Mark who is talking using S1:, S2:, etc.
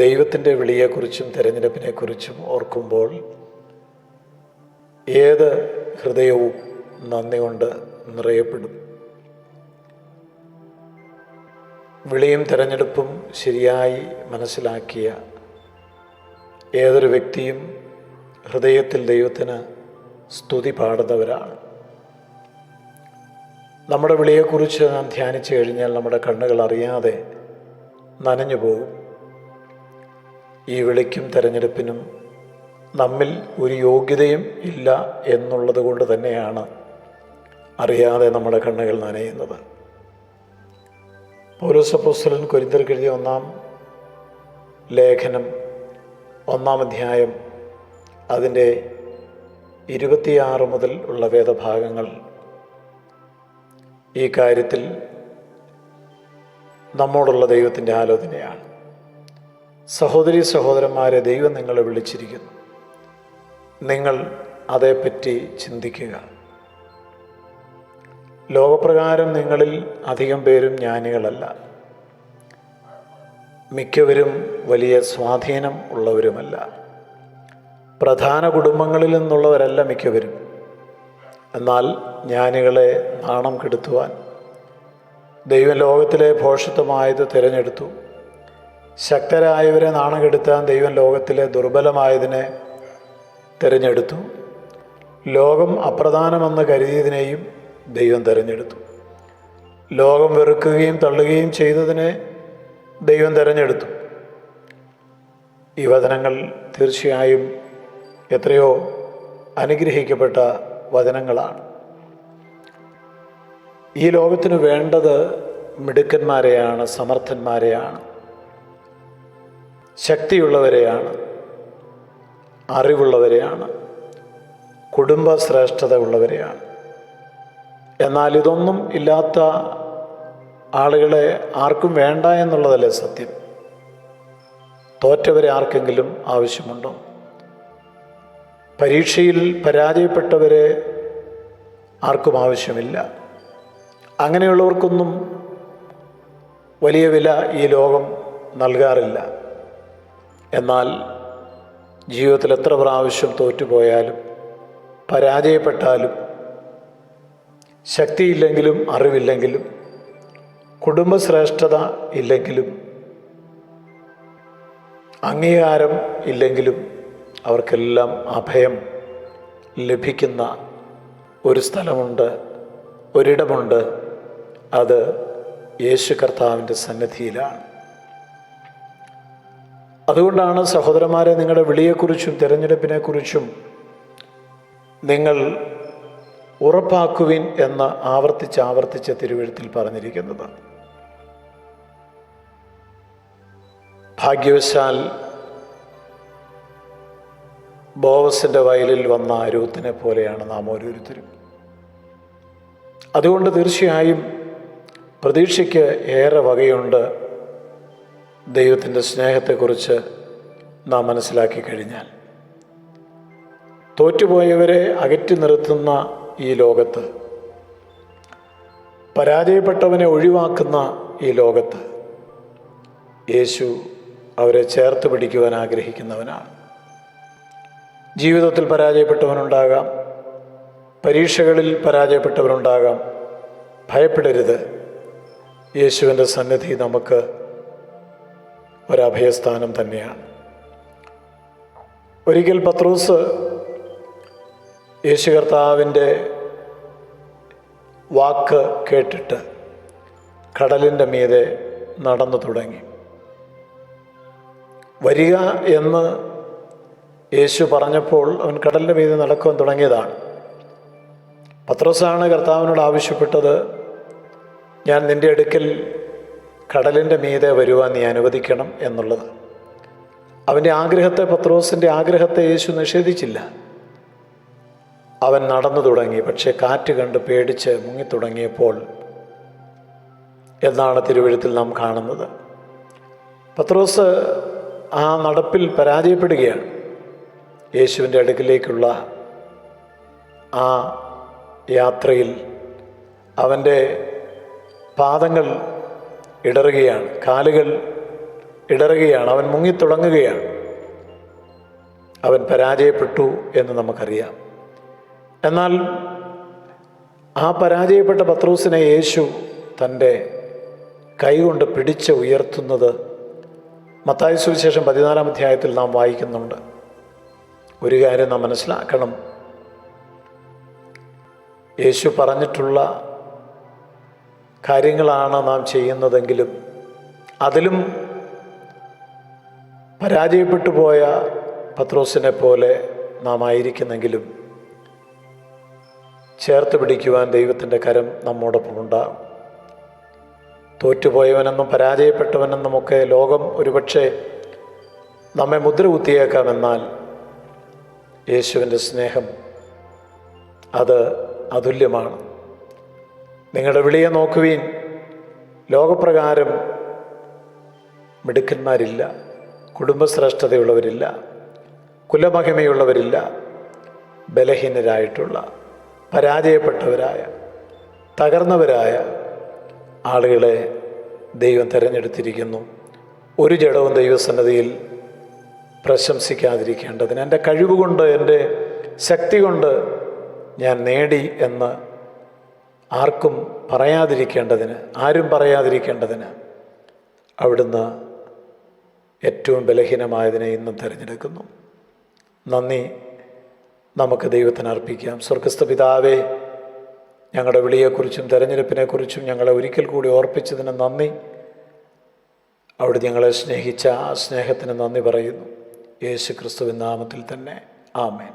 S1: ദൈവത്തിൻ്റെ വിളിയെക്കുറിച്ചും തിരഞ്ഞെടുപ്പിനെക്കുറിച്ചും ഓർക്കുമ്പോൾ ഏത് ഹൃദയവും നന്ദി കൊണ്ട് നിറയപ്പെടും. വിളിയും തിരഞ്ഞെടുപ്പും ശരിയായി മനസ്സിലാക്കിയ ഏതൊരു വ്യക്തിയും ഹൃദയത്തിൽ ദൈവത്തിന് സ്തുതി പാടുന്നവരാണ്. നമ്മുടെ വിളിയെക്കുറിച്ച് നാം ധ്യാനിച്ചു കഴിഞ്ഞാൽ നമ്മുടെ കണ്ണുകൾ അറിയാതെ നനഞ്ഞു പോകും. ഈ വിളിക്കും തിരഞ്ഞെടുപ്പിനും നമ്മിൽ ഒരു യോഗ്യതയും ഇല്ല എന്നുള്ളത് കൊണ്ട് തന്നെയാണ് അറിയാതെ നമ്മുടെ കണ്ണുകൾ നനയുന്നത്. പൗലോസ് അപ്പോസ്തലൻ കൊരിന്ത്യർക്ക് എഴുതിയ 1-ാം ലേഖനം 1-ാം അധ്യായം അതിൻ്റെ 26 മുതൽ ഉള്ള വേദഭാഗങ്ങൾ ഈ കാര്യത്തിൽ നമ്മോടുള്ള ദൈവത്തിൻ്റെ ആലോചനയാണ്. സഹോദരീ സഹോദരന്മാരെ, ദൈവം നിങ്ങളെ വിളിച്ചിരിക്കുന്നു. നിങ്ങൾ അതേപ്പറ്റി ചിന്തിക്കുക. ലോകപ്രകാരം നിങ്ങളിൽ അധികം പേരും ജ്ഞാനികളല്ല, മിക്കവരും വലിയ സ്വാധീനം ഉള്ളവരുമല്ല, പ്രധാന കുടുംബങ്ങളിൽ നിന്നുള്ളവരല്ല മിക്കവരും. എന്നാൽ ജ്ഞാനികളെ നാണം കെടുത്തുവാൻ ദൈവം ലോകത്തിലെ ഭോഷത്വമായത് തിരഞ്ഞെടുത്തു. ശക്തരായവരെ നാണം കെടുത്താൻ ദൈവം ലോകത്തിലെ ദുർബലമായതിനെ തിരഞ്ഞെടുത്തു. ലോകം അപ്രധാനമെന്ന് കരുതിയതിനെയും ദൈവം തിരഞ്ഞെടുത്തു. ലോകം വെറുക്കുകയും തള്ളുകയും ചെയ്തതിനെ ദൈവം തിരഞ്ഞെടുത്തു. ഈ വചനങ്ങൾ തീർച്ചയായും എത്രയോ അനുഗ്രഹിക്കപ്പെട്ട വചനങ്ങളാണ്. ഈ ലോകത്തിന് വേണ്ടത് മിടുക്കന്മാരെയാണ്, സമർത്ഥന്മാരെയാണ്, ശക്തിയുള്ളവരെയാണ്, അറിവുള്ളവരെയാണ്, കുടുംബ ശ്രേഷ്ഠത ഉള്ളവരെയാണ്. എന്നാൽ ഇതൊന്നും ഇല്ലാത്ത ആളുകളെ ആർക്കും വേണ്ട എന്നുള്ളതല്ലേ സത്യം. തോറ്റവരെ ആർക്കെങ്കിലും ആവശ്യമുണ്ടോ? പരീക്ഷയിൽ പരാജയപ്പെട്ടവരെ ആർക്കും ആവശ്യമില്ല. അങ്ങനെയുള്ളവർക്കൊന്നും വലിയ വില ഈ ലോകം നൽകാറില്ല. എന്നാൽ ജീവിതത്തിൽ എത്ര പ്രാവശ്യം തോറ്റുപോയാലും പരാജയപ്പെട്ടാലും ശക്തിയില്ലെങ്കിലും അറിവില്ലെങ്കിലും കുടുംബശ്രേഷ്ഠത ഇല്ലെങ്കിലും അംഗീകാരം ഇല്ലെങ്കിലും അവർക്കെല്ലാം അഭയം ലഭിക്കുന്ന ഒരു സ്ഥലമുണ്ട്, ഒരിടമുണ്ട്. അത് യേശു കർത്താവിൻ്റെ സന്നിധിയിലാണ്. അതുകൊണ്ടാണ് സഹോദരന്മാരെ, നിങ്ങളുടെ വിളിയെക്കുറിച്ചും തിരഞ്ഞെടുപ്പിനെക്കുറിച്ചും നിങ്ങൾ ഉറപ്പാക്കുവിൻ എന്ന് ആവർത്തിച്ച് തിരുവെഴുത്തിൽ പറഞ്ഞിരിക്കുന്നത്. ഭാഗ്യവശാൽ ബോവസിൻ്റെ വയലിൽ വന്ന രൂത്തിനെ പോലെയാണ് നാം ഓരോരുത്തരും. അതുകൊണ്ട് തീർച്ചയായും പ്രതീക്ഷയ്ക്ക് ഏറെ വകയുണ്ട്. ദൈവത്തിൻ്റെ സ്നേഹത്തെക്കുറിച്ച് നാം മനസ്സിലാക്കി കഴിഞ്ഞാൽ, തോറ്റുപോയവരെ അകറ്റി നിർത്തുന്ന ഈ ലോകത്ത്, പരാജയപ്പെട്ടവനെ ഒഴിവാക്കുന്ന ഈ ലോകത്ത് യേശു അവരെ ചേർത്ത് പിടിക്കുവാൻ ആഗ്രഹിക്കുന്നവനാണ്. ജീവിതത്തിൽ പരാജയപ്പെട്ടവനുണ്ടാകാം, പരീക്ഷകളിൽ പരാജയപ്പെട്ടവരുണ്ടാകാം. ഭയപ്പെടരുത്. യേശുവിൻ്റെ സന്നിധി നമുക്ക് ഒരഭയസ്ഥാനം തന്നെയാണ്. ഒരിക്കൽ പത്രോസ് യേശു കർത്താവിൻ്റെ വാക്ക് കേട്ടിട്ട് കടലിൻ്റെ മീതെ നടന്നു തുടങ്ങി. വരിക എന്ന് യേശു പറഞ്ഞപ്പോൾ അവൻ കടലിൻ്റെ മീതെ നടക്കുവാൻ തുടങ്ങിയതാണ്. പത്രോസാണ് കർത്താവിനോട് ആവശ്യപ്പെട്ടത്, ഞാൻ നിൻ്റെ അടുക്കൽ കടലിൻ്റെ മീതെ വരുവാൻ നീ അനുവദിക്കണം എന്നുള്ളത്. അവൻ്റെ ആഗ്രഹത്തെ, പത്രോസിൻ്റെ ആഗ്രഹത്തെ യേശു നിഷേധിച്ചില്ല. അവൻ നടന്നു തുടങ്ങി. പക്ഷേ കാറ്റ് കണ്ട് പേടിച്ച് മുങ്ങിത്തുടങ്ങിയപ്പോൾ എന്നാണ് തിരുവെഴുത്തിൽ നാം കാണുന്നത്, പത്രോസ് ആ നടപ്പിൽ പരാജയപ്പെടുകയാണ്. യേശുവിൻ്റെ അടുക്കിലേക്കുള്ള ആ യാത്രയിൽ അവൻ്റെ പാദങ്ങൾ ഇടറുകയാണ്, കാലുകൾ ഇടറുകയാണ്, അവൻ മുങ്ങിത്തുടങ്ങുകയാണ്. അവൻ പരാജയപ്പെട്ടു എന്ന് നമുക്കറിയാം. എന്നാൽ ആ പരാജയപ്പെട്ട പത്രോസിനെ യേശു തൻ്റെ കൈകൊണ്ട് പിടിച്ച് ഉയർത്തുന്നത് മത്തായി സുവിശേഷം 14-ാം അധ്യായത്തിൽ നാം വായിക്കുന്നുണ്ട്. ഒരു കാര്യം നാം മനസ്സിലാക്കണം, യേശു പറഞ്ഞിട്ടുള്ള കാര്യങ്ങളാണ് നാം ചെയ്യുന്നതെങ്കിലും അതിലും പരാജയപ്പെട്ടു പോയ പത്രോസിനെ പോലെ നാം ആയിരിക്കുന്നെങ്കിലും ചേർത്ത് പിടിക്കുവാൻ ദൈവത്തിൻ്റെ കരം നമ്മോടൊപ്പം ഉണ്ടാകും. തോറ്റുപോയവനെന്നും പരാജയപ്പെട്ടവനെന്നുമൊക്കെ ലോകം ഒരുപക്ഷെ നമ്മെ മുദ്ര കുത്തിയേക്കാമെന്നാൽ യേശുവിൻ്റെ സ്നേഹം അത് അതുല്യമാണ്. നിങ്ങളുടെ വിളിയെ നോക്കുവീൻ, ലോകപ്രകാരം മിടുക്കന്മാരില്ല, കുടുംബശ്രേഷ്ഠതയുള്ളവരില്ല, കുലമഹിമയുള്ളവരില്ല. ബലഹീനരായിട്ടുള്ള, പരാജയപ്പെട്ടവരായ, തകർന്നവരായ ആളുകളെ ദൈവം തിരഞ്ഞെടുത്തിരിക്കുന്നു. ഒരു ജഡവും ദൈവസന്നിധിയിൽ പ്രശംസിക്കാതിരിക്കേണ്ടതിന്, എൻ്റെ കഴിവുകൊണ്ട്, എൻ്റെ ശക്തി കൊണ്ട് ഞാൻ നേടി എന്ന് ആരും പറയാതിരിക്കേണ്ടതിന് അവിടുന്ന് ഏറ്റവും ബലഹീനമായതിനെ ഇന്നും തിരഞ്ഞെടുക്കുന്നു. നന്ദി നമുക്ക് ദൈവത്തിന് അർപ്പിക്കാം. സ്വർഗസ്ഥ പിതാവേ, ഞങ്ങളുടെ വിളിയെക്കുറിച്ചും തെരഞ്ഞെടുപ്പിനെക്കുറിച്ചും ഞങ്ങളെ ഒരിക്കൽ കൂടി ഓർപ്പിച്ചതിന് നന്ദി. അവിടെ ഞങ്ങളെ സ്നേഹിച്ച ആ സ്നേഹത്തിന് നന്ദി പറയുന്നു. യേശു ക്രിസ്തുവിൻ നാമത്തിൽ തന്നെ. ആമേൻ.